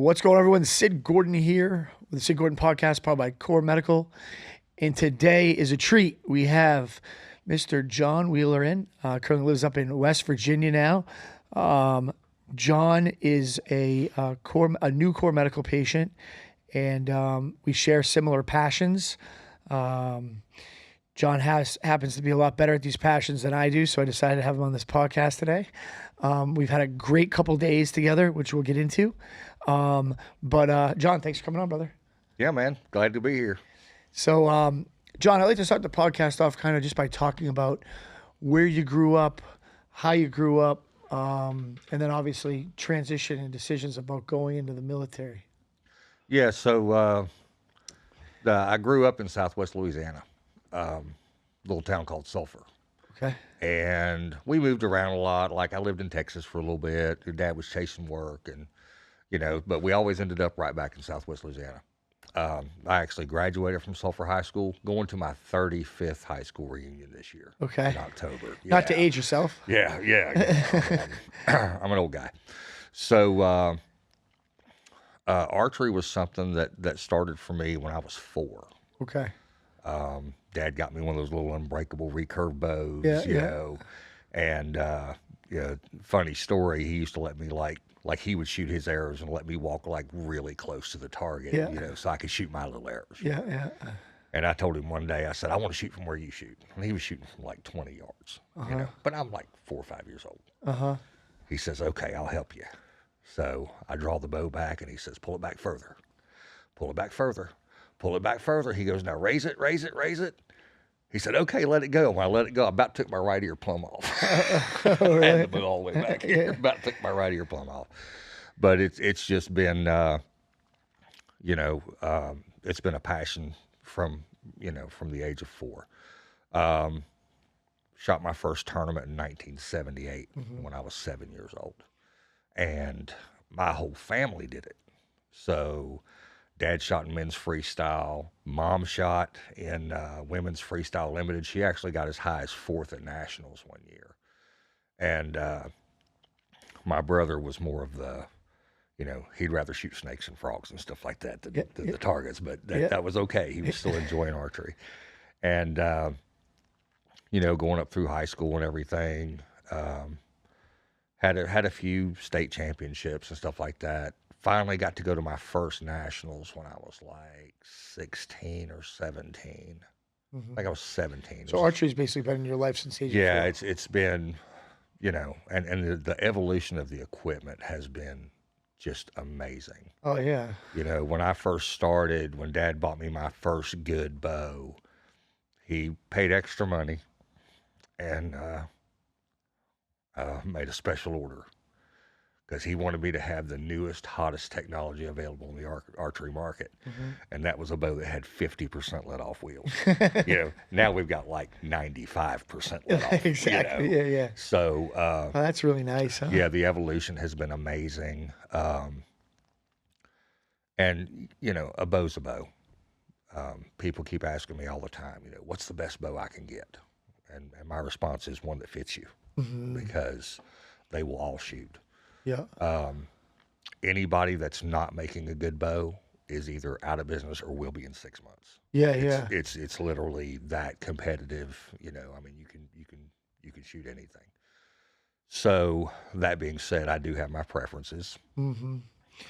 What's going on, everyone? Sid Gordon here with the Sid Gordon podcast, powered by Core Medical. And today is a treat. We have Mr. John Wheeler in. Currently lives up in West Virginia now. John is a new Core Medical patient, and we share similar passions. John happens to be a lot better at these passions than I do, so I decided to have him on this podcast today. We've had a great couple days together, which we'll get into. But John, thanks for coming on, brother. Yeah, man. Glad to be here. So, John, I'd like to start the podcast off kind of just by talking about where you grew up, how you grew up, and then obviously transition and decisions about going into the military. Yeah, so I grew up in Southwest Louisiana, little town called Sulphur. Okay. And we moved around a lot. Like I lived in Texas for a little bit. Your dad was chasing work, and but we always ended up right back in Southwest Louisiana. I actually graduated from Sulphur High School, going to my 35th high school reunion this year. Okay. In October. Not to age yourself. Yeah. I'm an old guy. So archery was something that started for me when I was 4. Okay. Dad got me one of those little unbreakable recurve bows, you know, and funny story. He used to let me like he would shoot his arrows and let me walk like really close to the target, so I could shoot my little arrows. Yeah. And I told him one day, I said, I want to shoot from where you shoot. And he was shooting from like 20 yards, but I'm like 4 or 5 years old. He says, okay, I'll help you. So I draw the bow back and he says, pull it back further, pull it back further, pull it back further. He goes, now raise it, raise it, raise it. He said, okay, let it go. When I let it go, I about took my right ear plumb off. I had the bow all the way back here. About took my right ear plumb off. But it's just been, it's been a passion from the age of 4. Shot my first tournament in 1978 when I was 7 years old. And my whole family did it. So Dad shot in men's freestyle. Mom shot in women's freestyle limited. She actually got as high as 4th at nationals one year. And my brother was more of the, he'd rather shoot snakes and frogs and stuff like that than the targets. But that was okay. He was still enjoying archery. And, going up through high school and everything, had a few state championships and stuff like that. Finally got to go to my first nationals when I was like 16 or 17. I think I was 17. So archery's basically been in your life since age of 4. Yeah, it's been, and the evolution of the equipment has been just amazing. Oh, yeah. When I first started, when Dad bought me my first good bow, he paid extra money and made a special order, because he wanted me to have the newest, hottest technology available in the archery market. And that was a bow that had 50% let-off wheels. Now we've got like 95% let-off. Exactly, yeah. So that's really nice, huh? Yeah, the evolution has been amazing. And, a bow's a bow. People keep asking me all the time, what's the best bow I can get? And my response is one that fits you, because they will all shoot. Yeah. Anybody that's not making a good bow is either out of business or will be in 6 months. Yeah. It's literally that competitive. You can shoot anything. So that being said, I do have my preferences.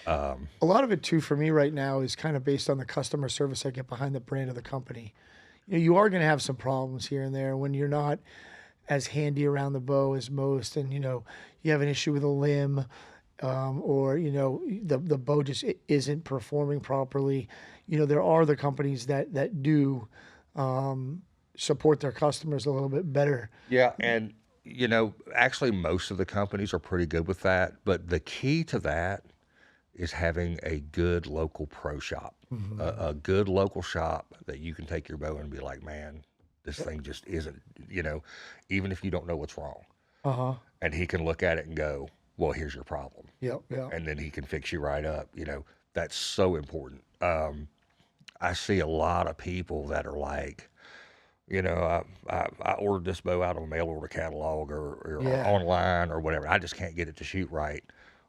A lot of it too for me right now is kind of based on the customer service I get behind the brand of the company. You are going to have some problems here and there when you're not as handy around the bow as most, and you have an issue with a limb, or the bow just isn't performing properly. There are the companies that do support their customers a little bit better. Yeah, and actually most of the companies are pretty good with that, but the key to that is having a good local pro shop, a good local shop that you can take your bow and be like, man, this thing just isn't, even if you don't know what's wrong. And he can look at it and go, well, here's your problem. Yeah. And then he can fix you right up. That's so important. I see a lot of people that are like, I ordered this bow out of a mail order catalog or online or whatever. I just can't get it to shoot right.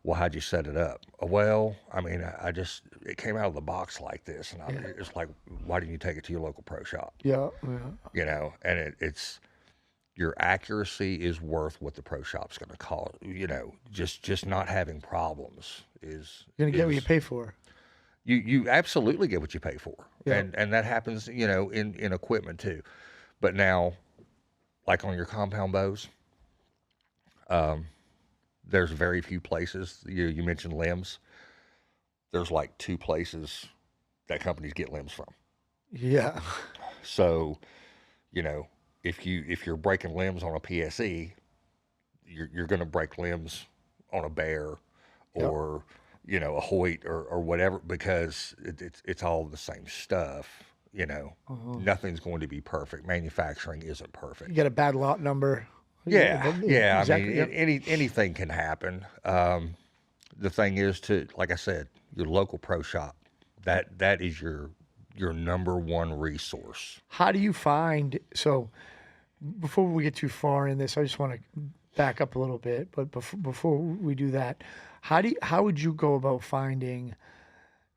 Well, how'd you set it up? Well, I mean, it came out of the box like this. And it's like, why didn't you take it to your local pro shop? Yeah. You know, and it's, your accuracy is worth what the pro shop's going to call it. You know, just not having problems is You're going to get what you pay for. You absolutely get what you pay for. Yeah. And that happens, you know, in equipment too. But now, like on your compound bows, there's very few places. You mentioned limbs. There's like 2 places that companies get limbs from. Yeah. So, you know, if you're breaking limbs on a PSE, you're going to break limbs on a Bear or you know, a Hoyt or whatever, because it's all the same stuff. You know, nothing's going to be perfect. Manufacturing isn't perfect. You get a bad lot number. Yeah. Exactly. I mean, anything can happen. The thing is like I said, your local pro shop, that is your number one resource. How do you find, so before we get too far in this, I just want to back up a little bit, but before we do that, how would you go about finding,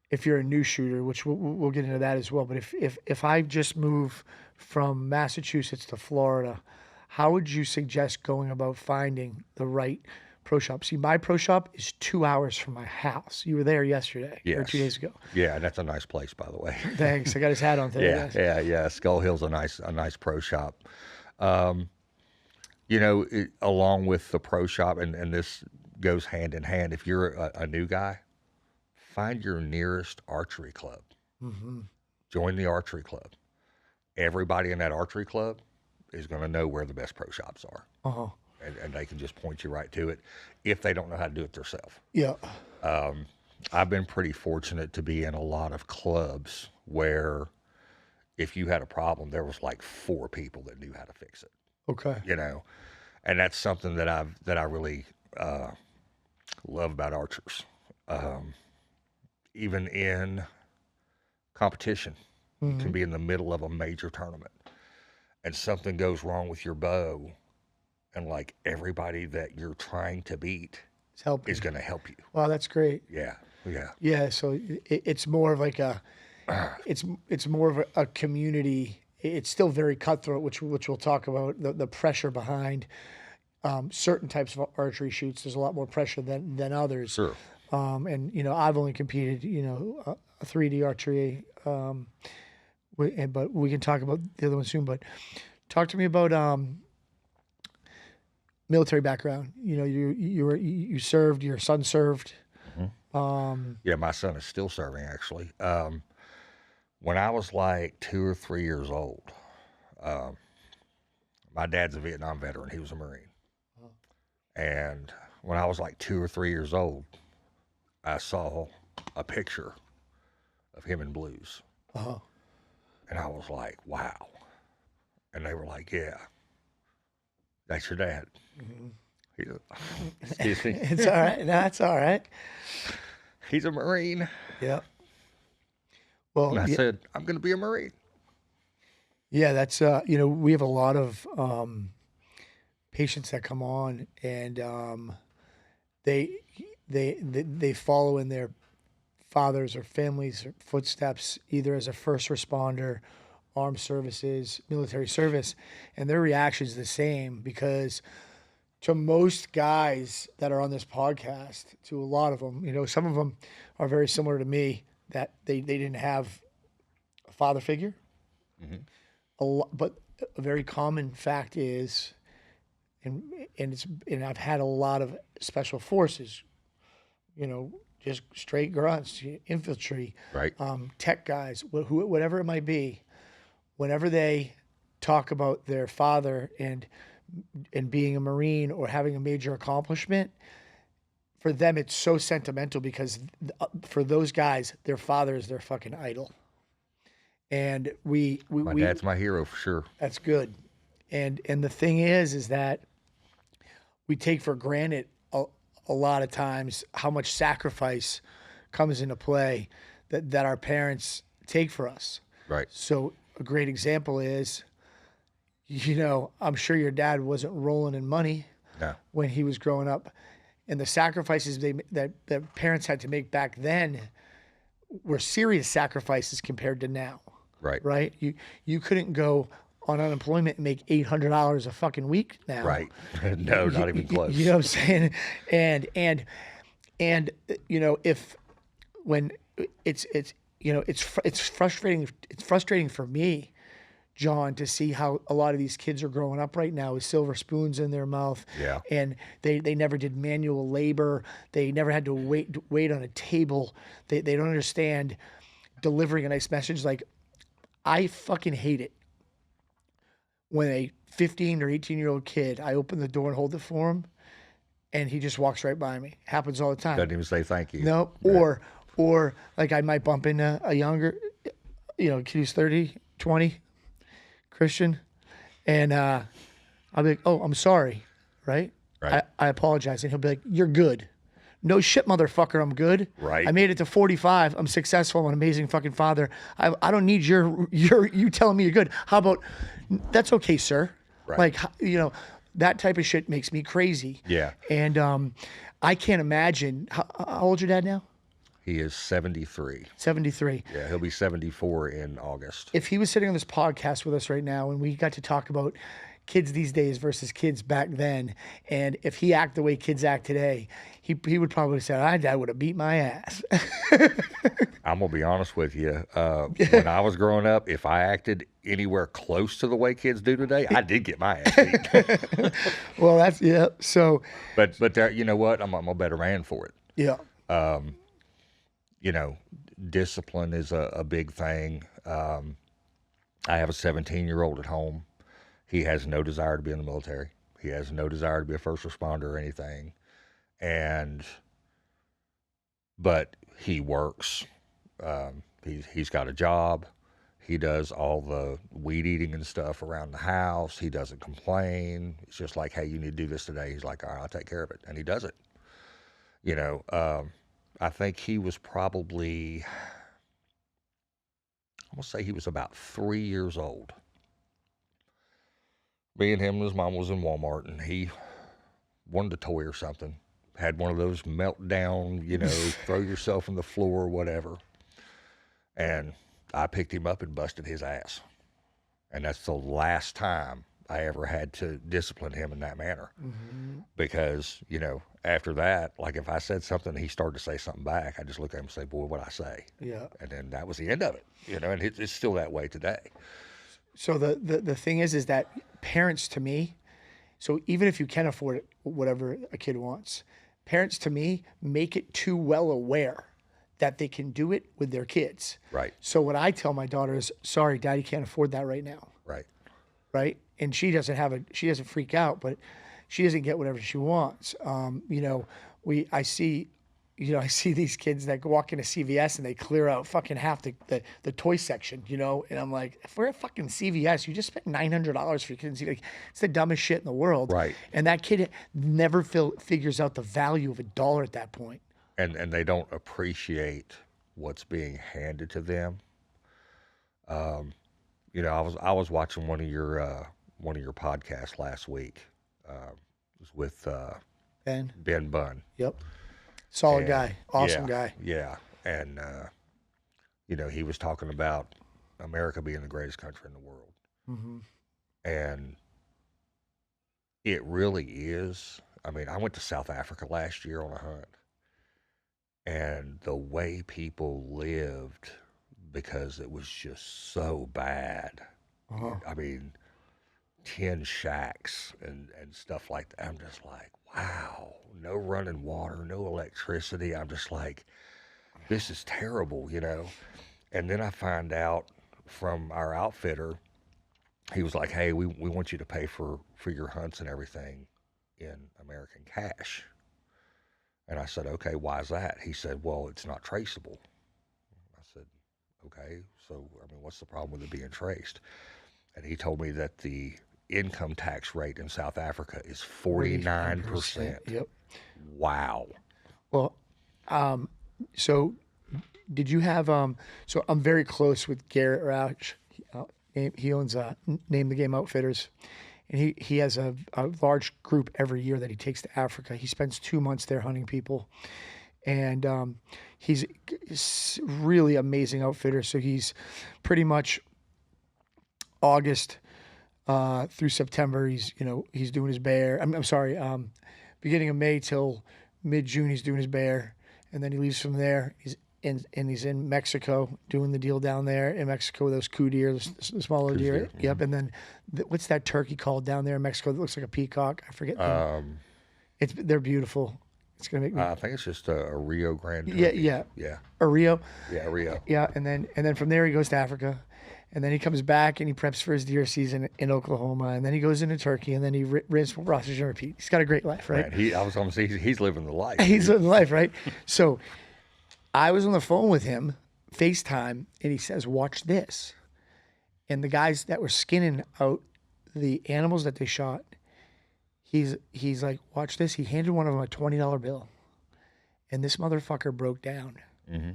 if you're a new shooter, which we'll get into that as well, but if I just move from Massachusetts to Florida, how would you suggest going about finding the right pro shop? See, my pro shop is 2 hours from my house. You were there yesterday or 2 days ago. Yeah, that's a nice place, by the way. Thanks. I got his hat on today. Yeah. Skull Hill's a nice pro shop. You know, along with the pro shop, and this goes hand in hand. If you're a new guy, find your nearest archery club. Mm-hmm. Join the archery club. Everybody in that archery club is going to know where the best pro shops are. Uh-huh. And they can just point you right to it if they don't know how to do it themselves. Yeah. I've been pretty fortunate to be in a lot of clubs where if you had a problem, there was like 4 people that knew how to fix it. Okay. You know, and that's something that I really love about archers. Even in competition, you can be in the middle of a major tournament and something goes wrong with your bow, and like everybody that you're trying to beat is going to help you. Wow, that's great. Yeah. So it's more of like it's more of a community. It's still very cutthroat, which we'll talk about, the pressure behind certain types of archery shoots. There's a lot more pressure than others. Sure. And you know, I've only competed, you know, a 3D archery, but we can talk about the other one soon. But talk to me about military background. You know, you served. Your son served. Mm-hmm. Yeah, my son is still serving actually. When I was like 2 or 3 years old, my dad's a Vietnam veteran. He was a Marine. And when I was like 2 or 3 years old, I saw a picture of him in blues. Uh-huh. And I was like, wow. And they were like, yeah, that's your dad. Mm-hmm. Excuse me. It's all right. No, that's all right. He's a Marine. Yeah. Well, and I said, I'm going to be a Marine. Yeah, that's, you know, we have a lot of patients that come on, and they follow in their fathers or families' footsteps, either as a first responder, armed services, military service, and their reaction is the same, because to most guys that are on this podcast, to a lot of them, you know, some of them are very similar to me, that they didn't have a father figure. Mm-hmm. But a very common fact is, and I've had a lot of special forces, you know, just straight grunts, infantry, right, tech guys, whatever it might be. Whenever they talk about their father and being a Marine or having a major accomplishment, for them it's so sentimental, because for those guys, their father is their fucking idol. And my dad's my hero for sure. That's good. And the thing is that we take for granted a lot of times how much sacrifice comes into play that our parents take for us. Right. So a great example is, you know, I'm sure your dad wasn't rolling in money when he was growing up. And the sacrifices that parents had to make back then were serious sacrifices compared to now. Right. Right? You couldn't go on unemployment and make $800 a fucking week now. Right. No, not even close. You know what I'm saying? And you know, if when it's you know, it's frustrating for me, John, to see how a lot of these kids are growing up right now with silver spoons in their mouth. Yeah. And they never did manual labor. They never had to wait on a table. They don't understand delivering a nice message. Like, I fucking hate it when a 15 or 18-year-old kid, I open the door and hold it for him, and he just walks right by me. Happens all the time. Doesn't even say thank you. No. Right. Or like I might bump into a younger, you know, kid who's 30, 20, Christian, and I'll be like, oh, I'm sorry, right? Right. I apologize. And he'll be like, you're good. No shit, motherfucker, I'm good. Right. I made it to 45. I'm successful. I'm an amazing fucking father. I don't need you telling me you're good. How about, that's okay, sir. Right. Like, you know, that type of shit makes me crazy. Yeah. And I can't imagine, how old's your dad now? He is 73. 73. Yeah, he'll be 74 in August. If he was sitting on this podcast with us right now and we got to talk about kids these days versus kids back then, and if he acted the way kids act today, he would probably say, my dad would have beat my ass. I'm going to be honest with you. When I was growing up, if I acted anywhere close to the way kids do today, I did get my ass beat. Well, that's, yeah. So. But there, you know what? I'm a better man for it. Yeah. You know, discipline is a big thing. I have a 17-year-old at home. He has no desire to be in the military. He has no desire to be a first responder or anything. But he works. He's got a job. He does all the weed eating and stuff around the house. He doesn't complain. It's just like, hey, you need to do this today. He's like, all right, I'll take care of it. And he does it. You know, I think he was probably, I'm going to say he was about 3 years old. Me and him and his mom was in Walmart, and he wanted a toy or something. Had one of those meltdown, you know, throw yourself on the floor or whatever. And I picked him up and busted his ass. And that's the last time I ever had to discipline him in that manner. Mm-hmm. Because, you know, after that, like if I said something and he started to say something back, I just look at him and say, boy, what'd I say? Yeah. And then that was the end of it, you know, and it's still that way today. So the thing is that parents, to me, so even if you can afford it, whatever a kid wants, parents, to me, make it too well aware that they can do it with their kids. Right. So what I tell my daughter is, sorry, Daddy can't afford that right now. Right. Right. And she doesn't freak out, but she doesn't get whatever she wants. You know, I see these kids that walk into CVS and they clear out fucking half the toy section, you know? And I'm like, if we're at fucking CVS, you just spent $900 for your kids. Like, it's the dumbest shit in the world. Right. And that kid never figures out the value of $1 at that point. And they don't appreciate what's being handed to them. You know, I was watching one of your podcasts last week. It was with Ben Bunn. Yep. Solid guy. Awesome guy. Yeah. And, you know, he was talking about America being the greatest country in the world. Mm-hmm. And it really is. I mean, I went to South Africa last year on a hunt. And the way people lived, because it was just so bad. Uh-huh. I mean, tin shacks and stuff like that. I'm just like, wow, no running water, no electricity. I'm just like, this is terrible, you know? And then I find out from our outfitter, he was like, hey, we want you to pay for your hunts and everything in American cash. And I said, okay, why is that? He said, well, it's not traceable. I said, okay, so, I mean, what's the problem with it being traced? And he told me that the income tax rate in South Africa is 49%. Yep. Wow. Well, so did you have, so I'm very close with Garrett Rauch. He owns Name the Game Outfitters. and he has a large group every year that he takes to Africa. He spends 2 months there hunting people, and he's really amazing outfitter. So he's pretty much August through September. He's doing his bear. I'm sorry, beginning of May till mid-June he's doing his bear, and then he leaves from there. He's in Mexico doing the deal down there in Mexico with those coup deer, the smaller deer. Mm-hmm. Yep, and then what's that turkey called down there in Mexico that looks like a peacock? I forget. They're beautiful. It's gonna make me. I think it's just a Rio Grande. Yeah. A Rio. Yeah, Rio. Yeah, and then from there he goes to Africa, and then he comes back and he preps for his deer season in Oklahoma, and then he goes into Turkey, and then he rinse, process, and repeat. He's got a great life, right? Man, I was going to say he's living the life. He's living life, right? So I was on the phone with him, FaceTime, and he says, "Watch this." And the guys that were skinning out the animals that they shot, he's like, "Watch this." He handed one of them a $20 bill, and this motherfucker broke down. Mm-hmm.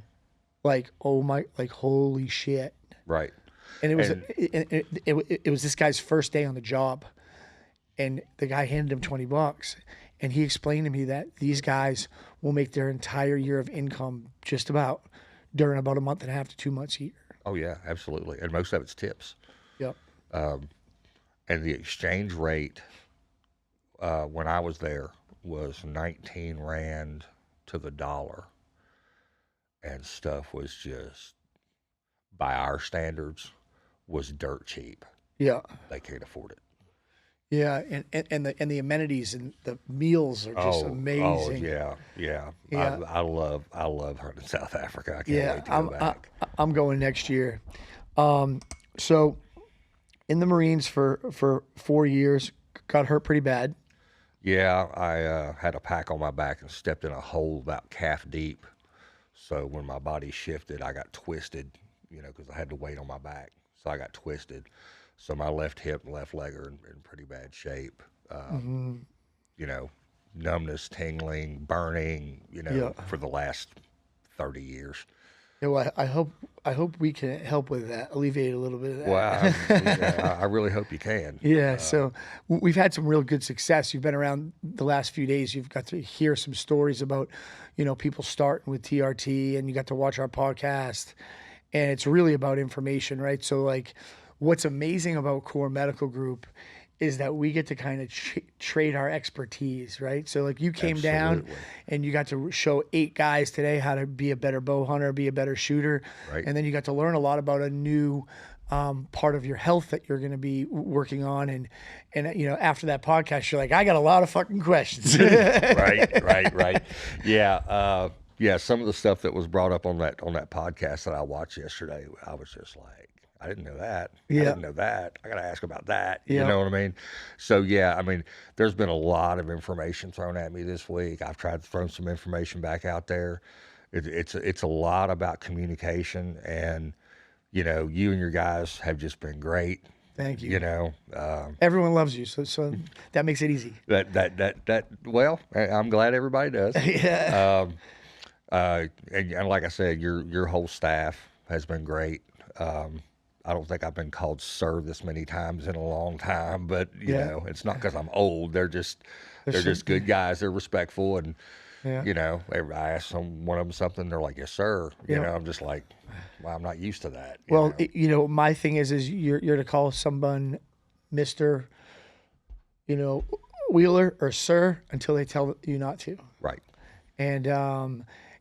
Like, oh my, like holy shit. Right. And it was this guy's first day on the job, and the guy handed him $20, and he explained to me that these guys will make their entire year of income just about during about a month and a half to 2 months a year. Oh yeah, absolutely, and most of it's tips. Yep. And the exchange rate when I was there was 19 rand to the dollar, and stuff was just, by our standards, was dirt cheap. Yeah. They can't afford it. Yeah, and the amenities and the meals are just amazing. Oh yeah. I love hunting South Africa. I can't wait to go back. I'm going next year. So in the Marines for 4 years, got hurt pretty bad. Yeah, I had a pack on my back and stepped in a hole about calf deep. So when my body shifted, I got twisted, because I had to weight on my back. So I got twisted. So my left hip and left leg are in pretty bad shape. Numbness, tingling, burning, for the last 30 years. Yeah, well, I hope we can help with that, alleviate a little bit of that. Well, I really hope you can. Yeah, so we've had some real good success. You've been around the last few days. You've got to hear some stories about, people starting with TRT, and you got to watch our podcast. And it's really about information, right? So, like, what's amazing about Core Medical Group is that we get to kind of trade our expertise, right? So, like, you came down and you got to show 8 guys today how to be a better bow hunter, be a better shooter. Right. And then you got to learn a lot about a new part of your health that you're going to be working on. And after that podcast, you're like, I got a lot of fucking questions. Right. Yeah, some of the stuff that was brought up on that podcast that I watched yesterday, I was just like, I didn't know that. Yeah. I didn't know that. I got to ask about that. You know what I mean? So, yeah, there's been a lot of information thrown at me this week. I've tried to throw some information back out there. It's a lot about communication, and, you and your guys have just been great. Thank you. Everyone loves you, so that makes it easy. Well, I'm glad everybody does. Yeah. And like I said, your whole staff has been great. I don't think I've been called sir this many times in a long time, but it's not because I'm old. They're just good guys. They're respectful, and I ask one of them something, they're like, "Yes, sir." I'm just like, well, I'm not used to that. Well, my thing is you're to call someone Mr. Wheeler or sir until they tell you not to. Right. And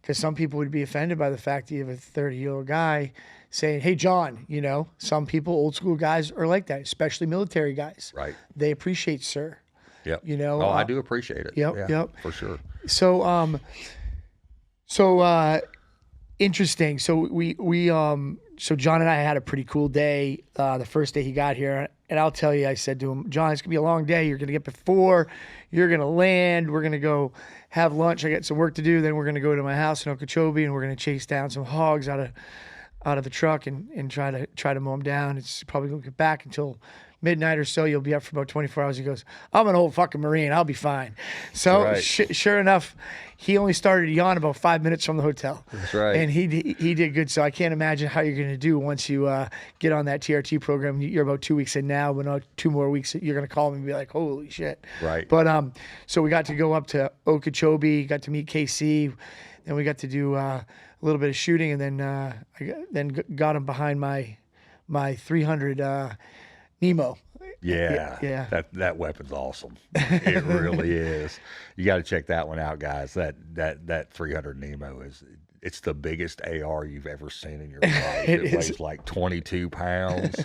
because some people would be offended by the fact that you have a 30-year-old guy saying, "Hey, John," some people, old school guys, are like that, especially military guys. Right. They appreciate sir. Yep. I do appreciate it. Yep. For sure. So, interesting. So so John and I had a pretty cool day the first day he got here. And I'll tell you, I said to him, "John, it's going to be a long day. You're going to get before. You're going to land. We're going to go have lunch. I got some work to do. Then we're going to go to my house in Okeechobee, and we're going to chase down some hogs out out of the truck and try to mow them down. It's probably going to get back until midnight or so. You'll be up for about 24 hours. He goes, I'm an old fucking Marine. I'll be fine. So right. Sure enough, he only started to yawn about 5 minutes from the hotel. That's right. And he did good. So I can't imagine how you're going to do once you get on that TRT program. You're about 2 weeks in now, but 2 more weeks, you're going to call me and be like, holy shit. Right. But so we got to go up to Okeechobee, got to meet KC, and we got to do a little bit of shooting, and then got him behind my 300 Nemo. Yeah. That weapon's awesome. It really is. You got to check that one out, guys. That 300 Nemo it's the biggest AR you've ever seen in your life. It weighs like 22 pounds.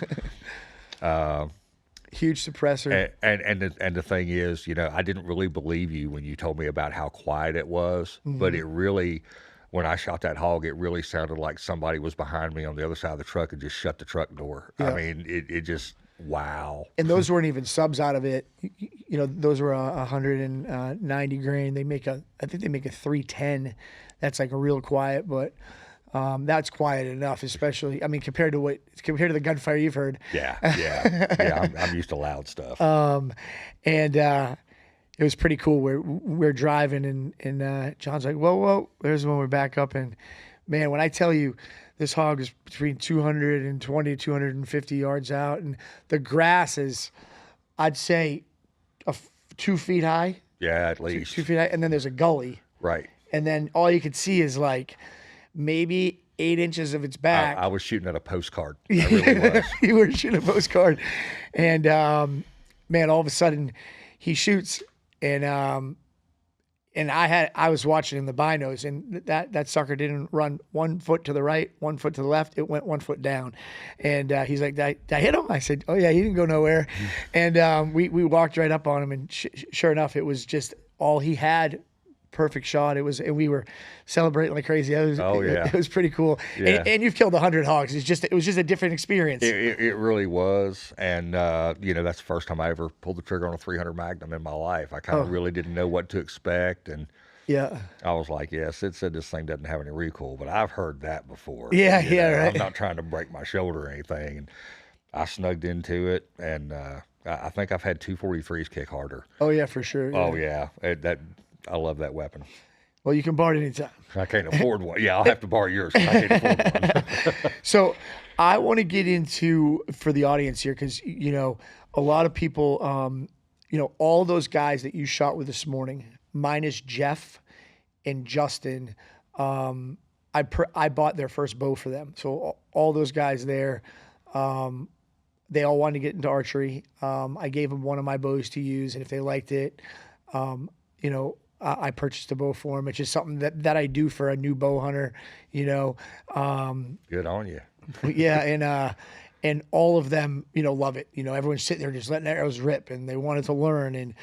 Huge suppressor. And the thing is, I didn't really believe you when you told me about how quiet it was, but it really, when I shot that hog, it really sounded like somebody was behind me on the other side of the truck and just shut the truck door. Yeah. I mean, it just, wow. And those weren't even subs out of it. Those were 190 grain. I think they make a 310. That's like a real quiet, but that's quiet enough, especially, I mean, compared to the gunfire you've heard. Yeah. I'm used to loud stuff. And it was pretty cool. We're driving and John's like, whoa, there's when we're back up. And man, when I tell you this hog is between 220 to 250 yards out, and the grass is, I'd say, 2 feet high. Yeah, at least 2 feet high. And then there's a gully. Right. And then all you could see is like maybe 8 inches of its back. I was shooting at a postcard. I really was. You were shooting a postcard. And man, all of a sudden he shoots, and I was watching in the binos, and that sucker didn't run 1 foot to the right, 1 foot to the left. It went 1 foot down. And he's like, did I hit him? I said, oh yeah, he didn't go nowhere. And we walked right up on him, and sure enough, it was just all he had. Perfect shot. And we were celebrating like crazy. It was pretty cool. Yeah. And you've killed 100 hogs. It was just a different experience. It really was. And that's the first time I ever pulled the trigger on a 300 Magnum in my life. I kind of really didn't know what to expect. And yeah, I was like, Sid said this thing doesn't have any recoil, but I've heard that before. Yeah, right. I'm not trying to break my shoulder or anything. And I snugged into it, and I think I've had 243s kick harder. Oh yeah, for sure. Yeah. Oh yeah, I love that weapon. Well, you can borrow it anytime. I can't afford one. Yeah, I'll have to borrow yours. I can't afford one. So I want to get into, for the audience here, because, a lot of people, all those guys that you shot with this morning, minus Jeff and Justin, I bought their first bow for them. So all those guys there, they all wanted to get into archery. I gave them one of my bows to use, and if they liked it, I purchased a bow for him. It's just something that I do for a new bow hunter, Good on you. Yeah, and all of them, love it. Everyone's sitting there just letting arrows rip, and they wanted to learn. And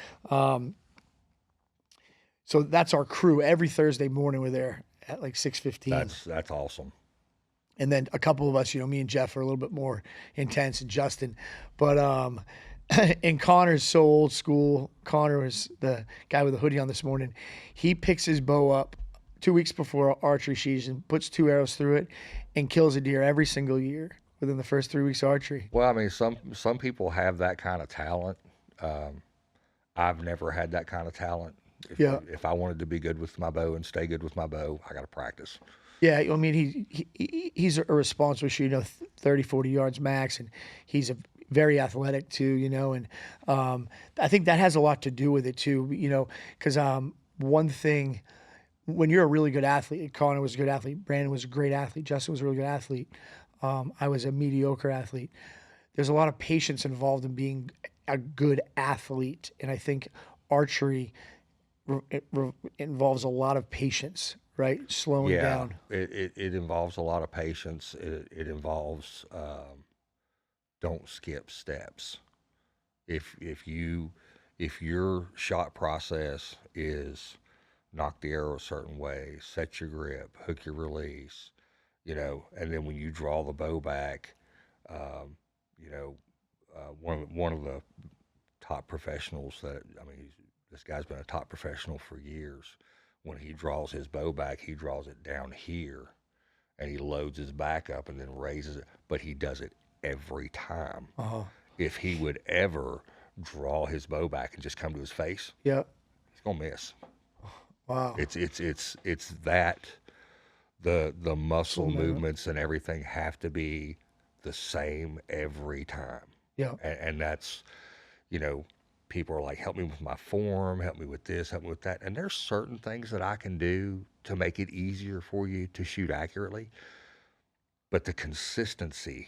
so that's our crew. Every Thursday morning we're there at like 6:15. That's awesome. And then a couple of us, me and Jeff are a little bit more intense, and Justin. But and Connor's so old school. Connor was the guy with the hoodie on this morning. He picks his bow up 2 weeks before archery season, puts 2 arrows through it, and kills a deer every single year within the first 3 weeks of archery. Well, I mean, some people have that kind of talent. I've never had that kind of talent. If I wanted to be good with my bow and stay good with my bow, I got to practice. Yeah, I mean, he's a responsible shooter, 30, 40 yards max, and he's a very athletic too, and I think that has a lot to do with it too, because one thing, when you're a really good athlete, Connor was a good athlete, Brandon was a great athlete, Justin was a really good athlete, I was a mediocre athlete. There's a lot of patience involved in being a good athlete, and I think archery involves a lot of patience, right? Slowing down. It involves a lot of patience. It involves don't skip steps. If your shot process is knock the arrow a certain way, set your grip, hook your release, and then when you draw the bow back, one of the top professionals this guy's been a top professional for years. When he draws his bow back, he draws it down here. and he loads his back up and then raises it, but he does it every time. If he would ever draw his bow back and just come to his face, Yeah. he's gonna miss. Wow. It's that the muscle movements and everything have to be the same every time. Yeah. And that's, you know, people are like, help me with my form, help me with this, help me with that. And there's certain things that I can do to make it easier for you to shoot accurately. But the consistency,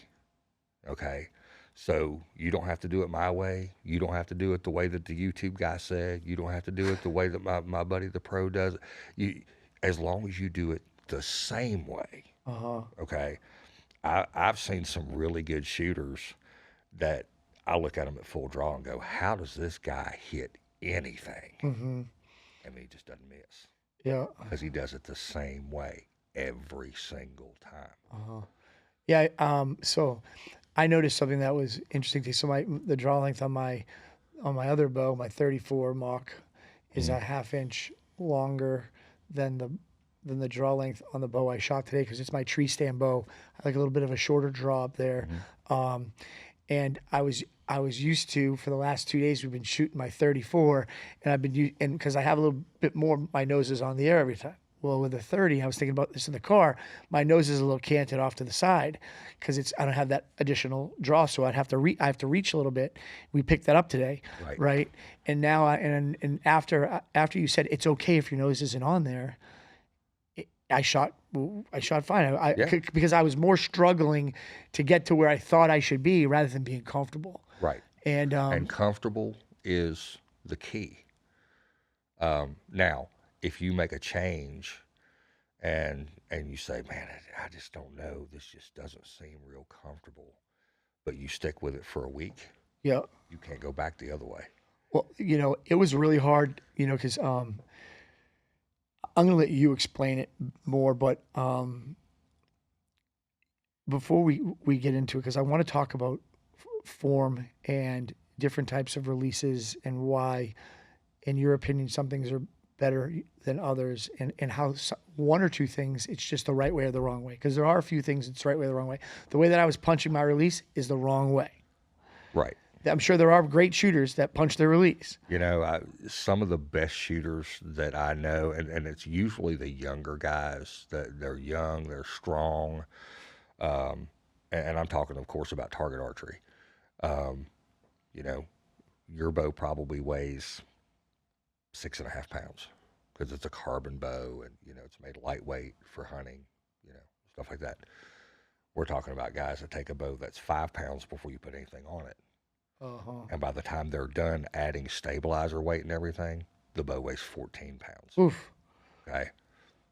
okay? So you don't have to do it my way. You don't have to do it the way that the YouTube guy said. You don't have to do it the way that my buddy the pro does it. As long as you do it the same way, okay? I've seen some really good shooters that I look at them at full draw and go, how does this guy hit anything? I mean, he just doesn't miss. Yeah. Because he does it the same way every single time. Yeah. So I noticed something that was interesting to me. So the draw length on my other bow, my 34 Mach, is a half-inch longer than the draw length on the bow I shot today, because it's my tree stand bow. I like a little bit of a shorter draw up there. And I was used to, for the last 2 days, we've been shooting my 34, and I've been and because I have a little bit more, my nose is on the air every time. Well, with the 30, I was thinking about this in the car. My nose is a little canted off to the side because I don't have that additional draw, so I have to reach a little bit. We picked that up today, right? And now, and after you said it's okay if your nose isn't on there, I shot fine. Because I was more struggling to get to where I thought I should be rather than being comfortable. Right. And comfortable is the key. Now, if you make a change and you say, man, I just don't know, this just doesn't seem real comfortable, but you stick with it for a week, yeah, you can't go back the other way. Well, it was really hard, because I'm going to let you explain it more, but before we get into it, because I want to talk about form and different types of releases and why, in your opinion, some things are better than others, and how one or two things it's just the right way or the wrong way, because there are a few things it's the right way or the wrong way. The way that I was punching my release is the wrong way. Right. I'm sure there are great shooters that punch their release. Some of the best shooters that I know, and it's usually the younger guys, that they're young, they're strong, and I'm talking, of course, about target archery. Your bow probably weighs 6.5 pounds because it's a carbon bow, and it's made lightweight for hunting, stuff like that. We're talking about guys that take a bow that's 5 pounds before you put anything on it. And by the time they're done adding stabilizer weight and everything, the bow weighs 14 pounds. Oof. Okay.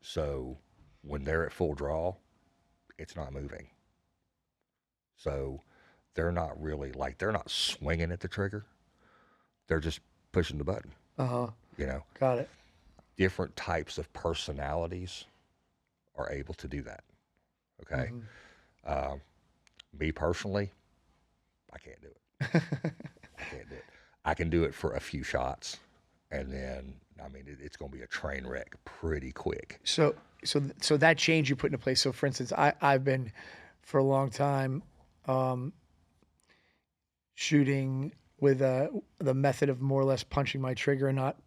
So when they're at full draw, it's not moving. So they're not really they're not swinging at the trigger. They're just pushing the button. Got it. Different types of personalities are able to do that. Okay. Me personally, I can't do it. I can't do it. I can do it for a few shots, and then it's going to be a train wreck pretty quick. So that change you put into place. So, for instance, I've been for a long time shooting with the method of more or less punching my trigger and not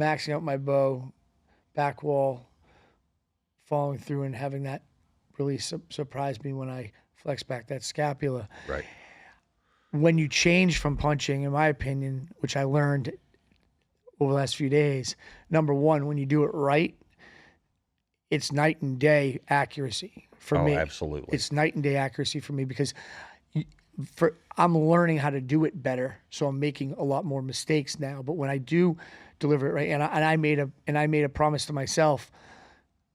maxing out my bow, back wall, following through, and having that really surprise me when I flex back that scapula. Right. When you change from punching, in my opinion, which I learned over the last few days, number one, when you do it right, it's night and day accuracy for me. Absolutely. It's night and day accuracy for me, because I'm learning how to do it better, so I'm making a lot more mistakes now. But when I do deliver it right, and I made a promise to myself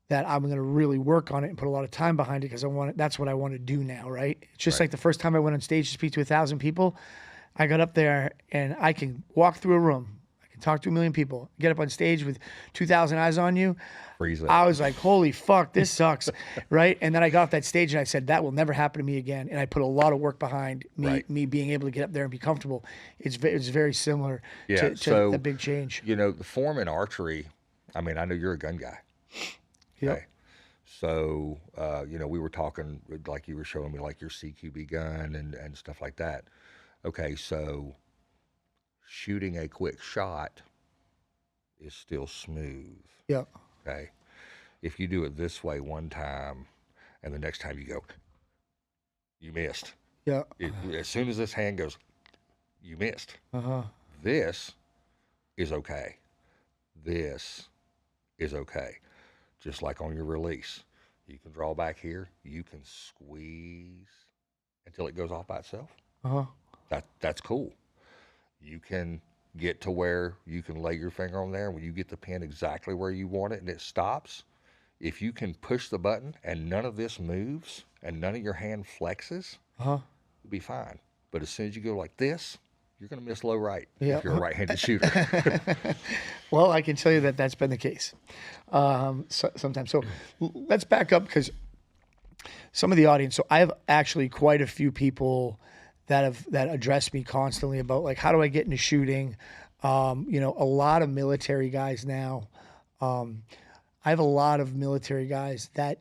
that I'm going to really work on it and put a lot of time behind it, because that's what I want to do now, right? It's just like the first time I went on stage to speak to 1,000 people, I got up there and I can walk through a room, I can talk to 1 million people, get up on stage with 2,000 eyes on you. Freeze I was like, holy fuck, this sucks, right? And then I got off that stage and I said, that will never happen to me again. And I put a lot of work behind me being able to get up there and be comfortable. It's very similar to the big change. The form in archery, I know you're a gun guy. Yep. Okay. So, we were talking, like you were showing me, like your CQB gun and stuff like that. Okay, so shooting a quick shot is still smooth. Yeah. Okay. If you do it this way one time and the next time you go, you missed. Yeah. As soon as this hand goes, you missed. Uh-huh. This is okay. This is okay. Just like on your release. You can draw back here. You can squeeze until it goes off by itself. Uh-huh. That's cool. You can get to where you can lay your finger on there. When you get the pin exactly where you want it and it stops, if you can push the button and none of this moves and none of your hand flexes, Uh-huh. you'll be fine. But as soon as you go like this, you're going to miss low right Yeah. if you're a right-handed shooter. Well, I can tell you that that's been the case sometimes. So let's back up because some of the audience. So I have actually quite a few people that address me constantly about like how do I get into shooting. A lot of military guys now. I have a lot of military guys that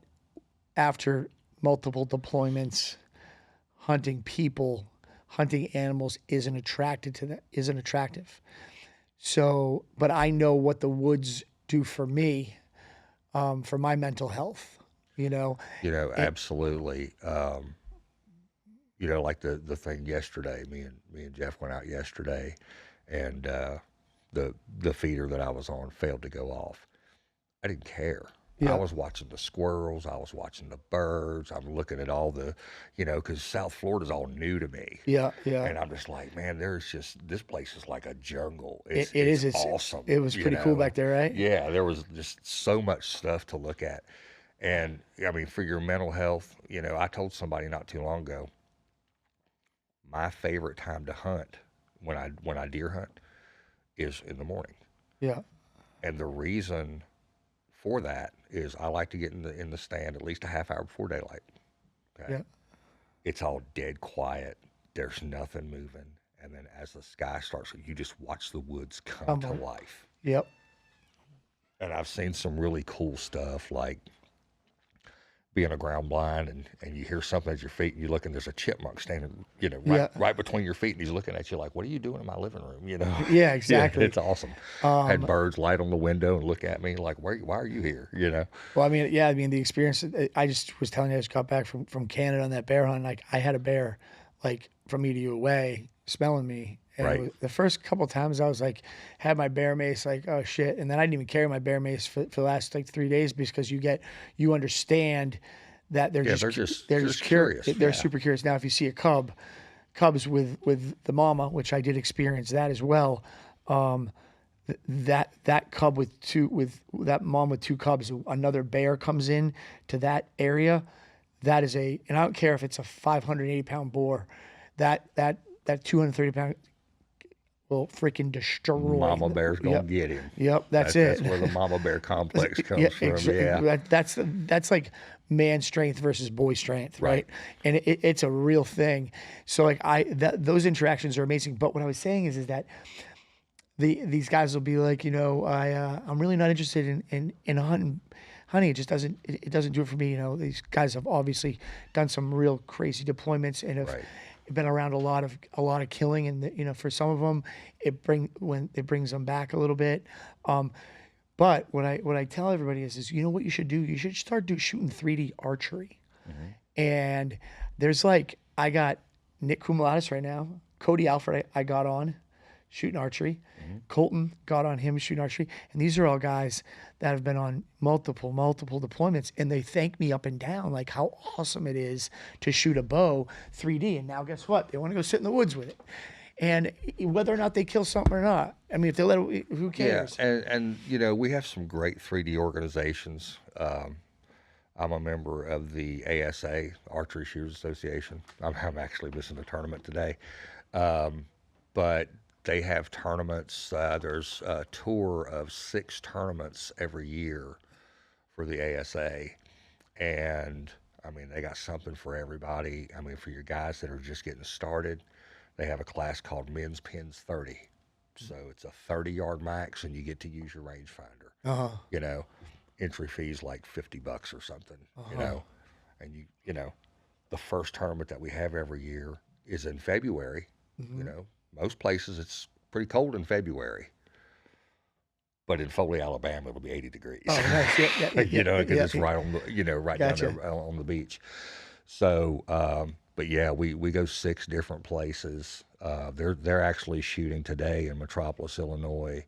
after multiple deployments, hunting people, hunting animals isn't attractive. So, but I know what the woods do for me, for my mental health. Absolutely. Like the thing yesterday. Me and Jeff went out yesterday, and the feeder that I was on failed to go off. I didn't care. Yeah. I was watching the squirrels. I was watching the birds. I'm looking at all the, because South Florida's all new to me. Yeah, yeah. And I'm just like, man, this place is like a jungle. It's awesome. It was pretty cool back there, right? Yeah, there was just so much stuff to look at. And I mean, for your mental health, I told somebody not too long ago, my favorite time to hunt when I deer hunt is in the morning. Yeah. And the reason for that is I like to get in the stand at least a half hour before daylight. Okay. Yeah. It's all dead quiet. There's nothing moving. And then as the sky starts, you just watch the woods come to life. Yep. And I've seen some really cool stuff like being a ground blind and you hear something at your feet and you look and there's a chipmunk standing, right between your feet and he's looking at you like, what are you doing in my living room? Yeah, exactly. Yeah, it's awesome. Had birds light on the window and look at me like, why are you here? Well, the experience, I just was telling you, I just got back from Canada on that bear hunt. Like I had a bear like from me to you away smelling me. And Right. the first couple of times I was like, had my bear mace, like, oh shit. And then I didn't even carry my bear mace for the last like 3 days because you understand that they're just curious. They're super curious. Now, if you see a cubs with the mama, which I did experience that as well. That cub with that mom with two cubs, another bear comes in to that area. That is and I don't care if it's a 580-pound boar, that 230-pound will freaking destroy. Mama bear's gonna get him. Yep, that's it. That's where the mama bear complex comes from. Yeah, that's like man strength versus boy strength, right? And it's a real thing. So like those interactions are amazing. But what I was saying is that these guys will be like, I'm really not interested in hunting. Honey, it just doesn't do it for me. These guys have obviously done some real crazy deployments and have been around a lot of killing, and for some of them, it brings them back a little bit. But what I tell everybody is what you should do? You should start shooting 3D archery. Mm-hmm. And there's I got Nick Kumalatis right now, Cody Alfred I got on shooting archery. Mm-hmm. Colton got on him shooting archery. And these are all guys that have been on multiple deployments, and they thank me up and down like how awesome it is to shoot a bow 3D. And now guess what? They want to go sit in the woods with it. And whether or not they kill something or not, I mean, if they let it, who cares? Yeah, and we have some great 3D organizations. I'm a member of the ASA, Archery Shooters Association. I'm actually missing a tournament today. But they have tournaments. There's a tour of 6 tournaments every year for the ASA. And, I mean, they got something for everybody. I mean, for your guys that are just getting started, they have a class called Men's Pins 30. So it's a 30-yard max, and you get to use your rangefinder. Uh-huh. entry fee's like $50 or something, you know, and you know, the first tournament that we have every year is in February. You know, most places it's pretty cold in February, but in Foley, Alabama, it'll be 80 degrees. Oh, nice. Yeah, You know, because yeah, it's right on the, you know, right Gotcha. down there on the beach. So, but yeah, we go 6 different places. They're actually shooting today in Metropolis, Illinois.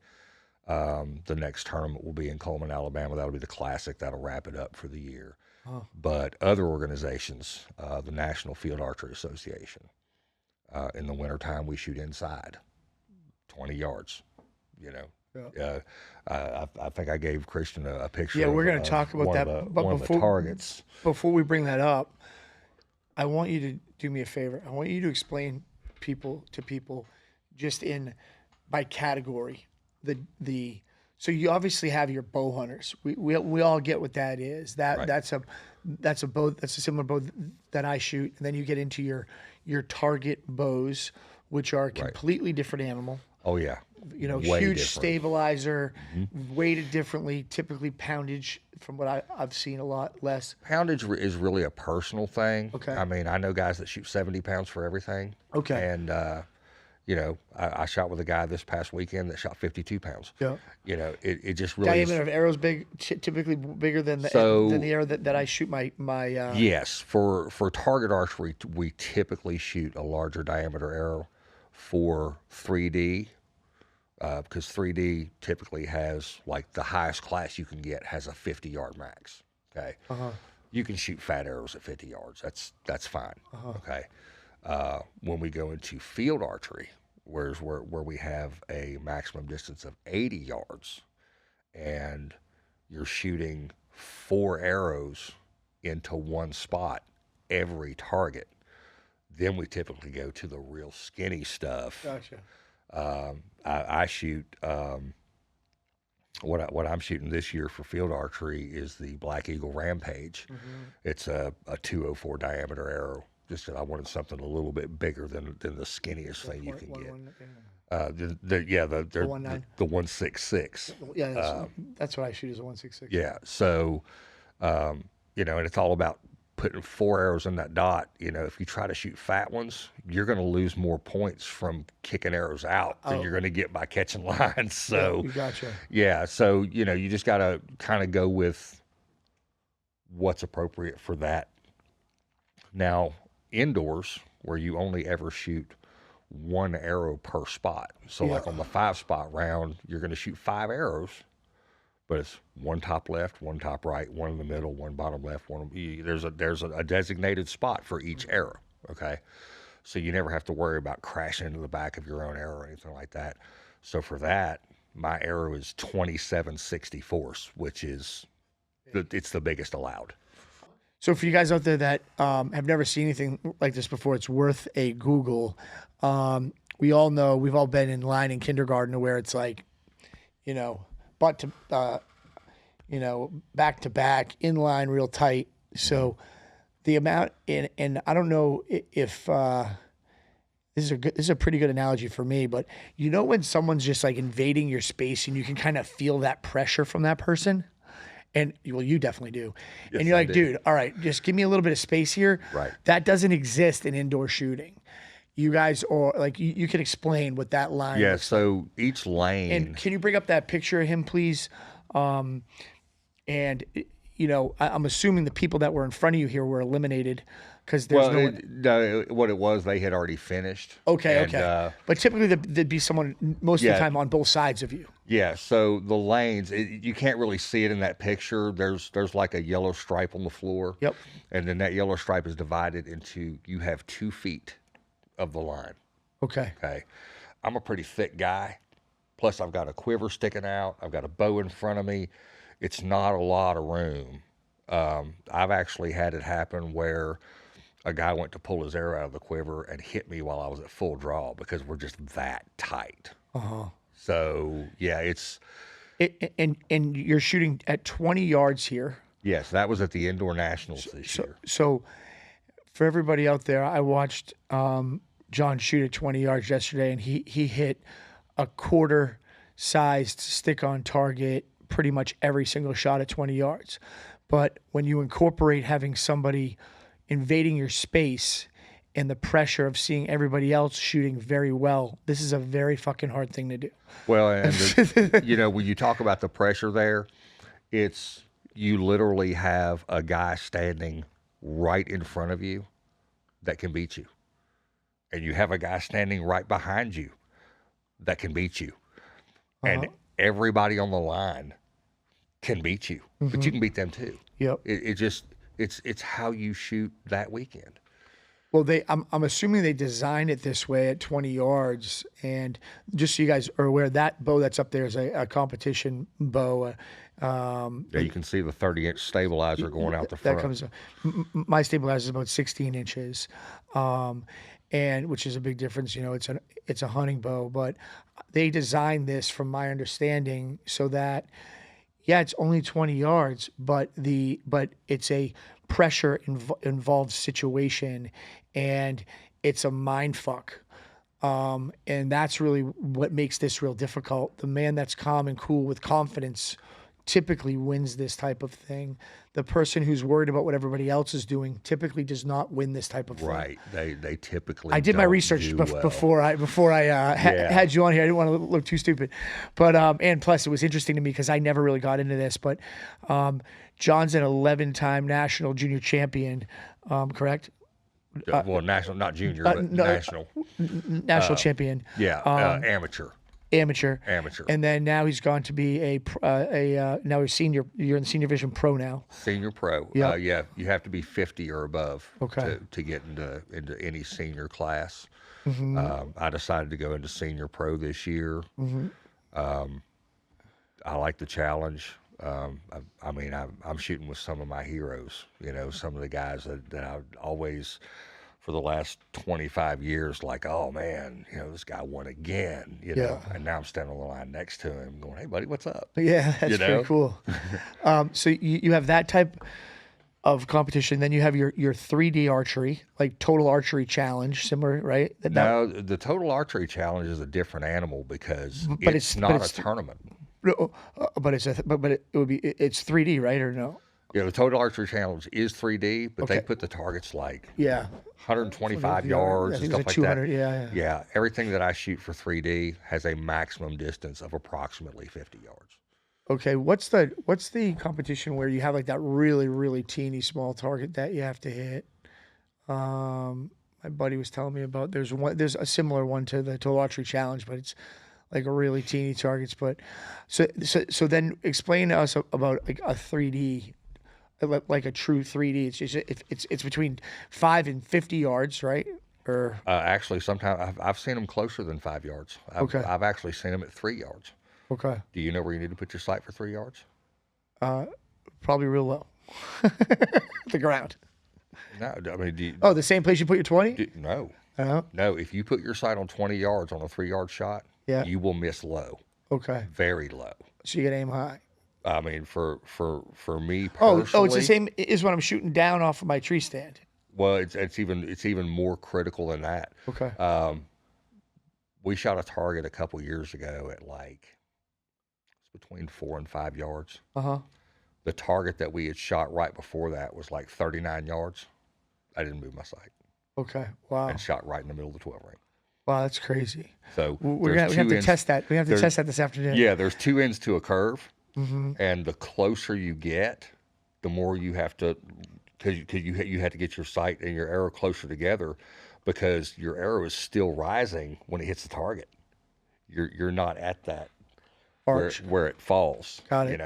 The next tournament will be in Coleman, Alabama. That'll be the Classic. That'll wrap it up for the year. But other organizations, the National Field Archery Association, in the wintertime, we shoot inside, 20 yards, you know. Yeah. I think I gave Christian a picture. Yeah, of, we're going to talk about one that. of the, But one of the targets. before we bring that up, I want you to do me a favor. I want you to explain to people just by category so you obviously have your bow hunters. We all get what that is. Right. That's a bow, that's a similar bow that I shoot. And then you get into your target bows, which are a completely different animal. Oh yeah. You know, Way huge different. stabilizer, weighted differently, typically poundage from what I've seen a lot less. Poundage is really a personal thing. Okay. I mean, I know guys that shoot 70 pounds for everything. Okay. And, you know, I shot with a guy this past weekend that shot 52 pounds. Yeah. You know, it just really Diameter of arrows typically bigger than the arrow that I shoot my Yes, for target archery, we typically shoot a larger diameter arrow. For 3D, because 3D typically has, like, the highest class you can get has a 50-yard max. Okay, you can shoot fat arrows at 50 yards. That's fine. Okay, when we go into field archery, where we have a maximum distance of 80 yards, and you're shooting 4 arrows into one spot every target, then we typically go to the real skinny stuff. Gotcha. I shoot what I'm shooting this year for field archery is the Black Eagle Rampage. It's a 204 diameter arrow. Just that I wanted something a little bit bigger than the skinniest thing you can get. The 166. Yeah, that's what I shoot as a 166. Yeah, so you know, and it's all about putting 4 arrows in that dot. You know, if you try to shoot fat ones, you're going to lose more points from kicking arrows out than you're going to get by catching lines. So, Gotcha. Yeah, so you know, you just got to kind of go with what's appropriate for that. Now, indoors, where you only ever shoot 1 arrow per spot. So, like on the 5-spot round, you're going to shoot 5 arrows. But it's 1 top left, 1 top right, 1 in the middle, 1 bottom left. There's a designated spot for each arrow. Okay, so you never have to worry about crashing into the back of your own arrow or anything like that. So for that, my arrow is 27/64, which is it's the biggest allowed. So for you guys out there that have never seen anything like this before, it's worth a Google. We all know, we've all been in line in kindergarten where it's like, you know, back to back, in line, real tight. So the amount, and I don't know if this is a pretty good analogy for me, but you know when someone's just like invading your space and you can kind of feel that pressure from that person, and well, you definitely do, Yes, and you're like, I do. dude, all right, just give me a little bit of space here. Right. That doesn't exist in indoor shooting. You guys, or like you can explain what that line. Yeah. looks So each lane. And can you bring up that picture of him, please? And you know, I'm assuming the people that were in front of you here were eliminated because there's no one. No, what it was, they had already finished. Okay, And, okay. But typically there'd be someone most of the time on both sides of you. Yeah, so the lanes, you can't really see it in that picture. There's like a yellow stripe on the floor. Yep. And then that yellow stripe is divided into, you have 2 feet of the line. Okay. Okay. I'm a pretty thick guy. Plus, I've got a quiver sticking out. I've got a bow in front of me. It's not a lot of room. I've actually had it happen where a guy went to pull his arrow out of the quiver and hit me while I was at full draw because we're just that tight. So, yeah, it's... And you're shooting at 20 yards here. Yes, that was at the Indoor Nationals this year. So for everybody out there, I watched John shoot at 20 yards yesterday, and he hit a quarter-sized stick-on target pretty much every single shot at 20 yards. But when you incorporate having somebody invading your space and the pressure of seeing everybody else shooting very well, this is a very fucking hard thing to do. Well, and when you talk about the pressure there, it's you literally have a guy standing right in front of you that can beat you, and you have a guy standing right behind you that can beat you, and everybody on the line can beat you, but you can beat them too. Yep. It's how you shoot that weekend. Well, I'm assuming they design it this way at 20 yards, and just so you guys are aware, that bow that's up there is a competition bow. Yeah, you can see the 30-inch stabilizer going out the front. That comes. My stabilizer is about 16 inches, and which is a big difference. It's a hunting bow, but they designed this, from my understanding, so that it's only 20 yards, but it's a pressure involved situation, and it's a mind fuck. And that's really what makes this real difficult. The man that's calm and cool with confidence typically wins this type of thing. The person who's worried about what everybody else is doing typically does not win this type of thing. Right. They typically. I did my research before I had you on here. I didn't want to look too stupid, but and plus it was interesting to me because I never really got into this. But John's an 11-time national junior champion, correct? Well, national, not junior, but national. National champion. Yeah, amateur. Amateur. And then now he's gone to be now he's senior. You're in the senior division pro now. Senior pro. Yep. Yeah, you have to be 50 or above Okay. to get into any senior class. Mm-hmm. I decided to go into senior pro this year. Mm-hmm. I like the challenge. I'm shooting with some of my heroes, some of the guys that I've always, for the last 25 years, like, oh man, this guy won again, and now I'm standing on the line next to him going, hey buddy, what's up? Yeah, that's pretty cool. So you have that type of competition, then you have your 3D archery, like total archery challenge, similar, right? No, the total archery challenge is a different animal because it's not a tournament. But it's it's 3D, right, or no? Yeah, the total archery challenge is 3D, but they put the targets like 125 yards and stuff like that. Yeah, everything that I shoot for 3D has a maximum distance of approximately 50 yards. Okay, what's the competition where you have like that really, really teeny small target that you have to hit? My buddy was telling me about. There's a similar one to the total archery challenge, but it's like a really teeny targets. But so then explain to us about like a 3D, like a true 3D. It's between 5 and 50 yards, right? Or actually, sometimes I've seen them closer than 5 yards. I've actually seen them at 3 yards. Okay. Do you know where you need to put your sight for 3 yards? Probably real low. The ground. No, I mean, the same place you put your 20? No. Uh-huh. No, if you put your sight on 20 yards on a 3-yard shot, you will miss low. Okay. Very low. So you got to aim high. I mean, for me personally. Oh, it's the same as when I'm shooting down off of my tree stand. Well, it's even more critical than that. Okay. We shot a target a couple years ago at between 4 and 5 yards. Uh-huh. The target that we had shot right before that was like 39 yards. I didn't move my sight. Okay. Wow. And shot right in the middle of the 12 ring. Wow, that's crazy. So we have to test that. We have to test that this afternoon. Yeah, there's 2 ends to a curve, mm-hmm. and the closer you get, the more you have to, because you have to get your sight and your arrow closer together, because your arrow is still rising when it hits the target. You're not at that arch where it falls. Got it.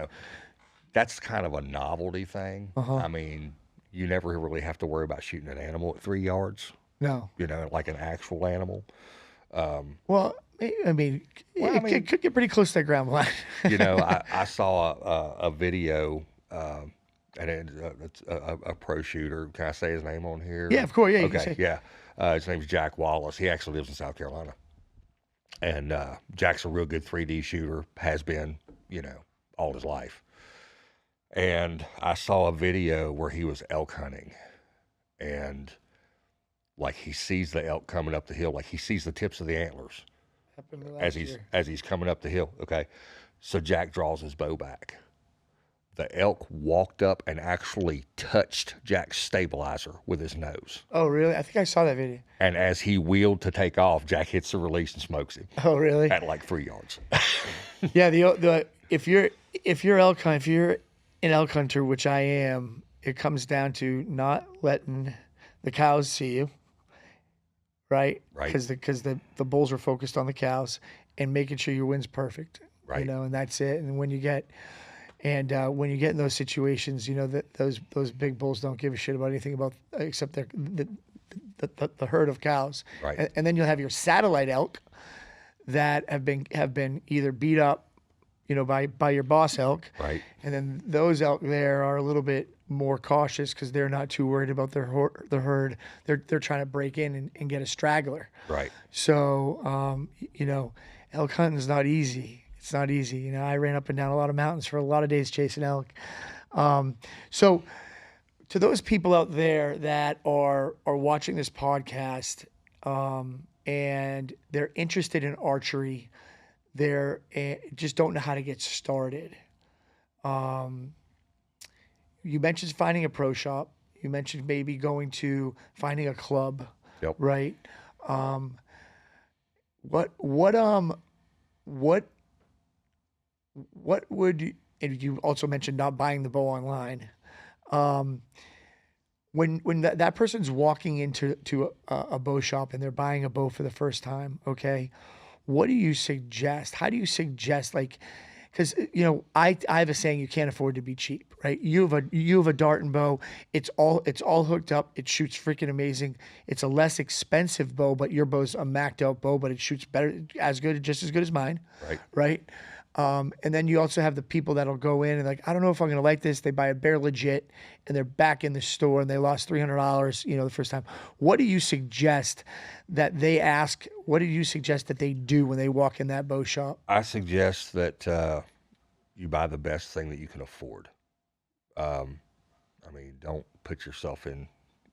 That's kind of a novelty thing. Uh-huh. I mean, you never really have to worry about shooting an animal at 3 yards. No. Like an actual animal. Well, I mean, it could get pretty close to that ground line. I saw a video, and it's a pro shooter. Can I say his name on here? Yeah, of course. Yeah. Okay. Yeah. His name's Jack Wallace. He actually lives in South Carolina, and Jack's a real good 3D shooter. Has been, all his life. And I saw a video where he was elk hunting, and like he sees the elk coming up the hill, like he sees the tips of the antlers as he's coming up the hill. Okay, So Jack draws his bow back. The elk walked up and actually touched Jack's stabilizer with his nose. Oh, really? I think I saw that video. And as he wheeled to take off, Jack hits the release and smokes him Oh, really? at like 3 yards. Yeah. If you're if you're an elk hunter, which I am, it comes down to not letting the cows see you, right? Right. Because the bulls are focused on the cows and making sure your wind's perfect. Right. You know, and that's it. And when you get in those situations, you know that those big bulls don't give a shit about anything about except the herd of cows. Right. And then you'll have your satellite elk that have been either beat up, you know, by your boss elk. Right. And then those elk there are a little bit more cautious because they're not too worried about the herd. They're trying to break in and get a straggler. Right. So you know, elk hunting is not easy. It's not easy. You know, I ran up and down a lot of mountains for a lot of days chasing elk. So to those people out there that are watching this podcast, and they're interested in archery, they're just don't know how to get started. You mentioned finding a pro shop. You mentioned maybe finding a club. Yep. Right. What would, and you also mentioned not buying the bow online. When that person's walking into a bow shop and they're buying a bow for the first time, okay, what do you suggest? How do you suggest, like, because you know I have a saying, you can't afford to be cheap, right? You have a dart and bow. It's all hooked up. It shoots freaking amazing. It's a less expensive bow, but your bow's a macked out bow, but it shoots better, just as good as mine, Right. right? And then you also have the people that'll go in and like, I don't know if I'm going to like this. They buy a Bear Legit and they're back in the store and they lost $300, you know, the first time. What do you suggest that they ask? What do you suggest that they do when they walk in that bow shop? I suggest that you buy the best thing that you can afford. I mean, don't put yourself in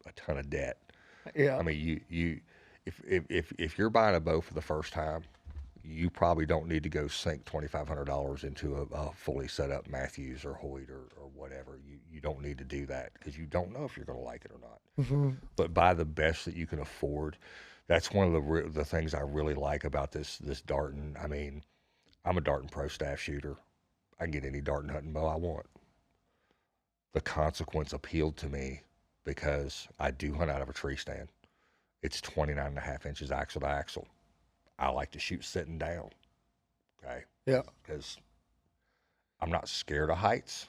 a ton of debt. Yeah. I mean, if you're buying a bow for the first time, you probably don't need to go sink $2,500 into a fully set up Matthews or Hoyt or whatever. You don't need to do that because you don't know if you're going to like it or not. Mm-hmm. But buy the best that you can afford. That's one of the things I really like about this darting. I mean, I'm a darting pro staff shooter. I can get any darting hunting bow I want. The consequence appealed to me because I do hunt out of a tree stand. It's 29.5 inches axle to axle. I like to shoot sitting down, okay? Yeah. Because I'm not scared of heights,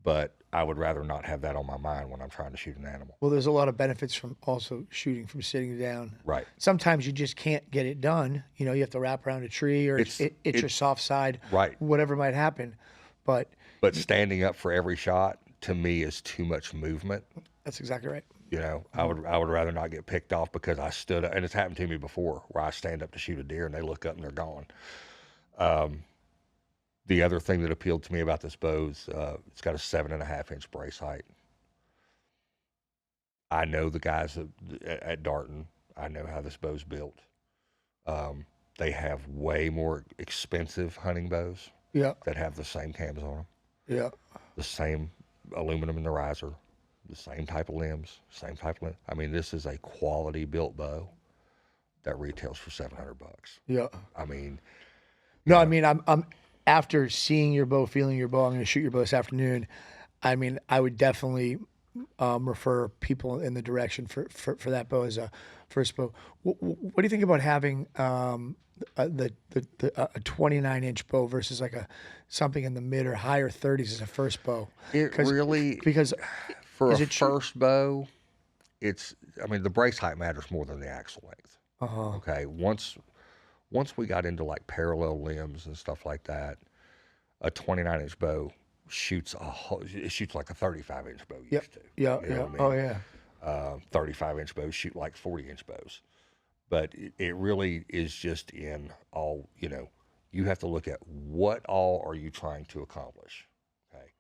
but I would rather not have that on my mind when I'm trying to shoot an animal. Well, there's a lot of benefits from also shooting from sitting down. Right. Sometimes you just can't get it done. You know, you have to wrap around a tree or it's your soft side. Right. Whatever might happen. But standing up for every shot to me is too much movement. That's exactly right. You know, I would rather not get picked off because I stood up, and it's happened to me before where I stand up to shoot a deer and they look up and they're gone. The other thing that appealed to me about this bow is it's got a 7.5-inch brace height. I know the guys at Darton. I know how this bow's built. They have way more expensive hunting bows. Yeah. That have the same cams on them. Yeah. The same aluminum in the riser. The same type of limbs, I mean, this is a quality built bow that retails for $700. Yeah. I mean, no, I mean, I'm after seeing your bow, feeling your bow, I'm going to shoot your bow this afternoon. I mean, I would definitely refer people in the direction for that bow as a first bow. What do you think about having a 29-inch bow versus like something in the mid or higher 30s as a first bow? Because for a first bow, I mean, the brace height matters more than the axle length. Uh-huh. Okay, once we got into like parallel limbs and stuff like that, a 29-inch bow shoots like a 35-inch bow used to. Yeah, you know yeah. what I mean? Oh, yeah. 35-inch bows shoot like 40-inch bows. But it really is just in all, you know, you have to look at what all are you trying to accomplish. Okay.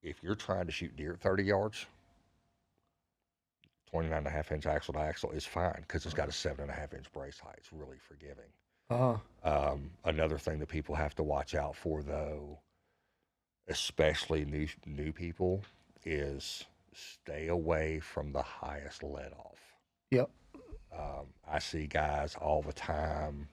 If you're trying to shoot deer at 30 yards, 29.5-inch axle to axle is fine because it's got a 7.5-inch brace height. It's really forgiving. Another thing that people have to watch out for, though, especially new people, is stay away from the highest let off. Yep. I see guys all the time.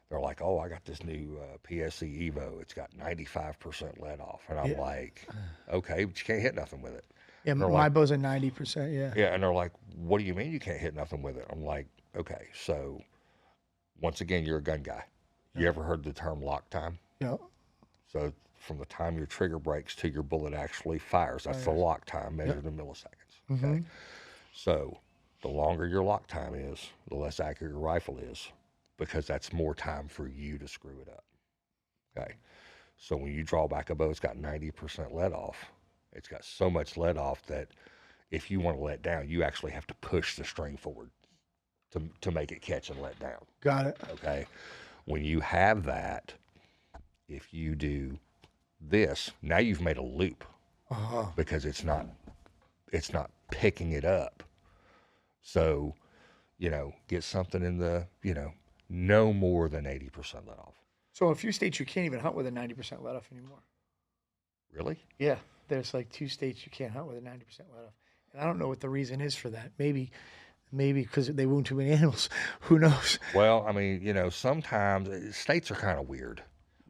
They're like, "Oh, I got this new PSC Evo. It's got 95% let off," and I'm Yeah. like, "Okay, but you can't hit nothing with it." Yeah, And they're my like, bow's at 90%. Yeah. "Yeah," and they're like, "What do you mean you can't hit nothing with it?" I'm like, "Okay, so once again, you're a gun guy. You ever heard the term lock time? Yeah. So from the time your trigger breaks to your bullet actually fires, that's the lock time measured in milliseconds. Okay. So the longer your lock time is, the less accurate your rifle is, because that's more time for you to screw it up. Okay. So when you draw back a bow, it's got 90% let off. It's got so much let off that if you want to let down, you actually have to push the string forward to make it catch and let down. Got it. Okay. When you have that, if you do this, now you've made a loop because it's not picking it up. So, get something in the, no more than 80% let off. So a few states you can't even hunt with a 90% let off anymore. Really? Yeah. There's like 2 states you can't hunt with a 90% let off. And I don't know what the reason is for that. Maybe because they wound too many animals. Who knows? Well, I mean, sometimes states are kind of weird.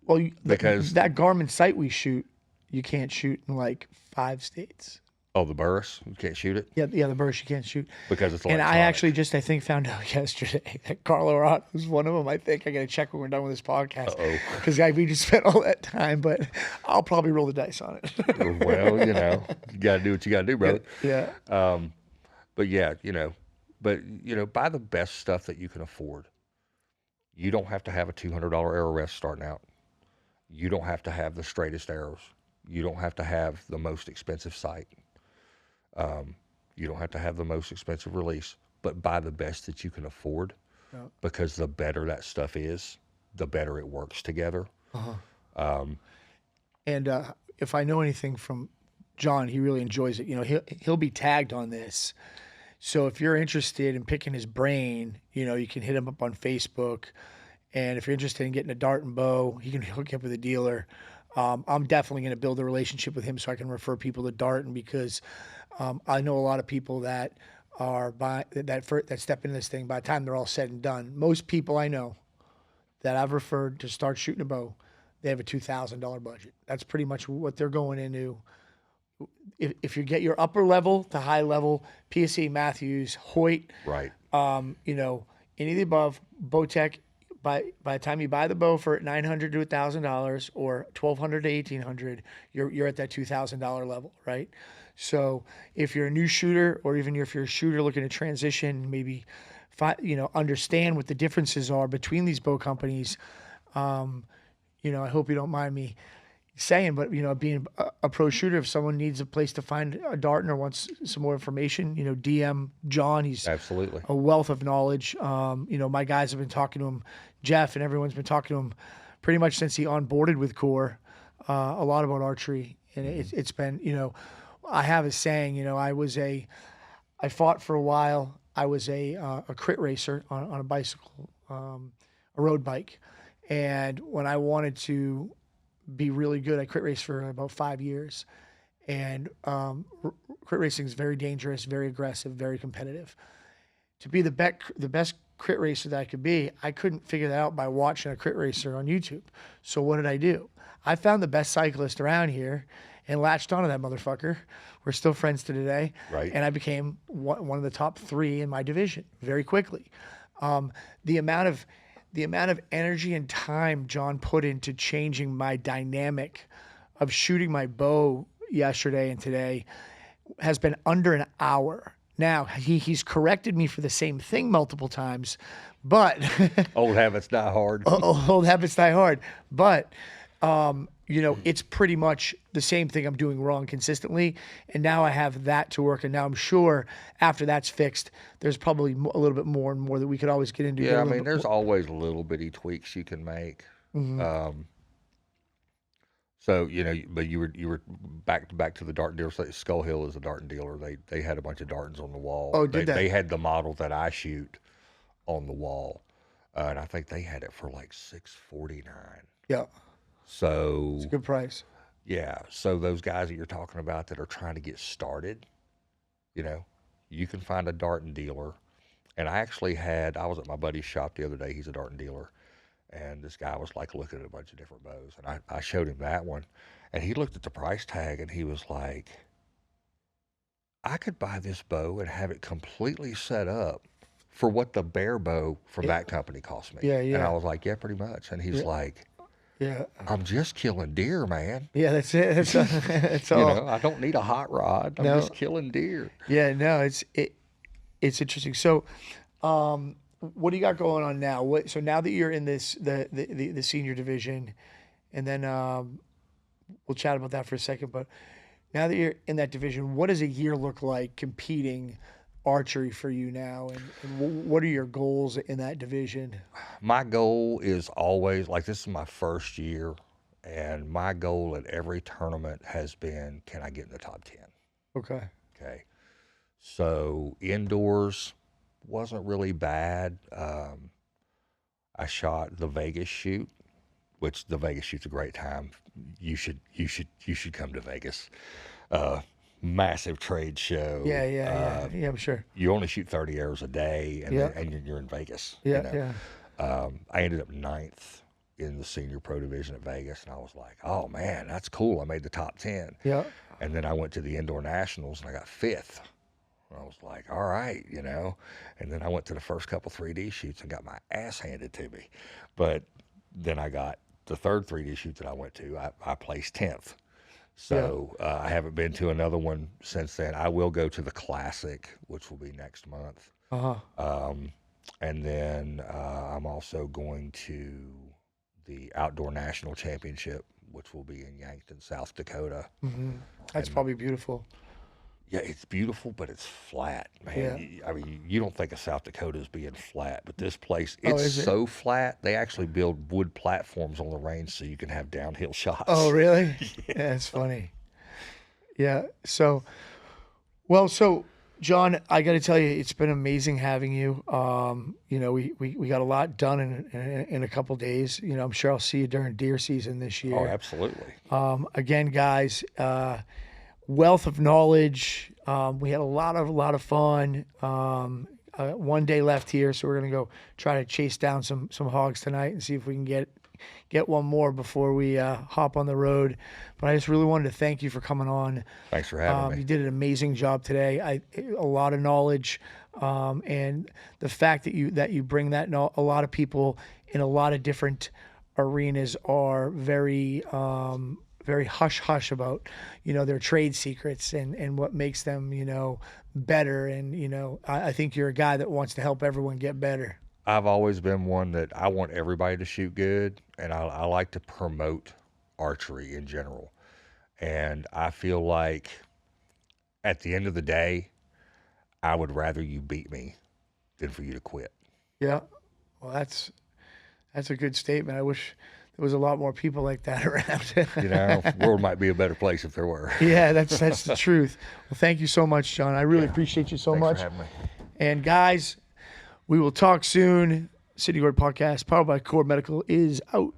Well, because that Garmin site we shoot, you can't shoot in like 5 states. Oh, the burris, you can't shoot it? Yeah, the burris you can't shoot. Because it's And electronic. I actually just, I think, found out yesterday that Carlo Rod was one of them. I think I got to check when we're done with this podcast. Because we just spent all that time, but I'll probably roll the dice on it. Well, you got to do what you got to do, brother. Yeah. But yeah, buy the best stuff that you can afford. You don't have to have a $200 arrow rest starting out. You don't have to have the straightest arrows. You don't have to have the most expensive sight. You don't have to have the most expensive release, but buy the best that you can afford, because the better that stuff is, the better it works together. And if I know anything from John, he really enjoys it. He'll be tagged on this. So if you're interested in picking his brain, you can hit him up on Facebook. And if you're interested in getting a dart and bow, he can hook you up with a dealer. I'm definitely going to build a relationship with him so I can refer people to dart, and because I know a lot of people that are that step into this thing. By the time they're all said and done, most people I know that I've referred to start shooting a bow, they have a $2,000 budget. That's pretty much what they're going into. If you get your upper level to high level, PSA, Matthews, Hoyt, Right. any of the above, Bowtech, by the time you buy the bow for $900 to $1,000 or $1,200 to $1,800, you're at that $2,000 level, right? So if you're a new shooter, or even if you're a shooter looking to transition, maybe understand what the differences are between these bow companies. I hope you don't mind me saying, but being a pro shooter, if someone needs a place to find a dart or wants some more information, DM John. He's Absolutely a wealth of knowledge. My guys have been talking to him, Jeff, and everyone's been talking to him pretty much since he onboarded with Core, a lot about archery. And it's been, I have a saying, I fought for a while. I was a crit racer on a bicycle, a road bike. And when I wanted to be really good, I crit raced for about 5 years. And crit racing is very dangerous, very aggressive, very competitive. To be the best crit racer that I could be, I couldn't figure that out by watching a crit racer on YouTube. So what did I do? I found the best cyclist around here and latched onto that motherfucker. We're still friends to today. Right. And I became one of the top 3 in my division very quickly. The amount of energy and time John put into changing my dynamic of shooting my bow yesterday and today has been under an hour. Now, he's corrected me for the same thing multiple times, but old habits die hard. Old habits die hard. But it's pretty much the same thing I'm doing wrong consistently. And now I have that to work. And now I'm sure after that's fixed, there's probably a little bit more and more that we could always get into. Yeah, I mean, there's always little bitty tweaks you can make. So but you were back to the dart dealer. So Skull Hill is a dart dealer. They had a bunch of dartons on the wall. Oh, did they? They had the model that I shoot on the wall. and I think they had it for like $649. Yeah, So it's a good price. yeah, so those guys that you're talking about that are trying to get started, you know, you can find a darting dealer. And I was at my buddy's shop the other day. He's a darting dealer. And this guy was like looking at a bunch of different bows. And I showed him that one. And he looked at the price tag and he was like, I could buy this bow and have it completely set up for what the bare bow from that company cost me. Yeah, And I yeah, was like, yeah, pretty much. And he's like, yeah, I'm just killing deer, man. yeah. That's it. That's that's You all. know, I don't need a hot rod. I'm No. just killing deer. Yeah, no, it's interesting. So, what do you got going on now? So now that you're in this the senior division, and then we'll chat about that for a second. But now that you're in that division, what does a year look like competing archery for you now, and what are your goals in that division? My goal is always like this is my first year, and my goal at every tournament has been, can I get in the top 10? Okay. Okay. So indoors wasn't really bad. I shot the Vegas shoot, which the Vegas shoot's a great time. You should come to Vegas. Massive trade show. Yeah. I'm sure. You only shoot 30 arrows a day, and Yeah. and you're in Vegas. Yeah, you know? I ended up ninth in the senior pro division at Vegas, and I was like, oh man, that's cool. I made the top 10. Yeah. And then I went to the indoor nationals and I got fifth. And I was like, all right, you know. And then I went to the first couple 3D shoots and got my ass handed to me. But then I got the third 3D shoot that I went to, I placed 10th. So I haven't been to another one since then. I will go to the Classic, which will be next month. And then I'm also going to the Outdoor National Championship, which will be in Yankton, South Dakota. That's probably beautiful. Yeah, it's beautiful, but it's flat, man. Yeah. I mean, you don't think of South Dakota as being flat, but this place, Oh, it's is it? so flat. They actually build wood platforms on the range so you can have downhill shots. Oh, really? Yeah, that's funny. Yeah. So, John, I got to tell you, it's been amazing having you. You know, we got a lot done in a couple days. You know, I'm sure I'll see you during deer season this year. Oh, absolutely. Again, guys, wealth of knowledge. We had a lot of fun. One day left here, so we're gonna go try to chase down some hogs tonight and see if we can get one more before we hop on the road. But I just really wanted to thank you for coming on. Thanks for having me. You did an amazing job today. A lot of knowledge, and the fact that you bring that a lot of people in a lot of different arenas are very hush about, you know, their trade secrets and what makes them, you know, better. And, you know, I think you're a guy that wants to help everyone get better. I've always been one that I want everybody to shoot good, and I like to promote archery in general. And I feel like at the end of the day, I would rather you beat me than for you to quit. Yeah. Well, that's a good statement. I wish there was a lot more people like that around. You know, world might be a better place if there were. Yeah, that's the truth. Well, thank you so much, John. I really appreciate you so Thanks much. for having me. And guys, we will talk soon. Sidney Gordon Podcast, powered by Core Medical, is out.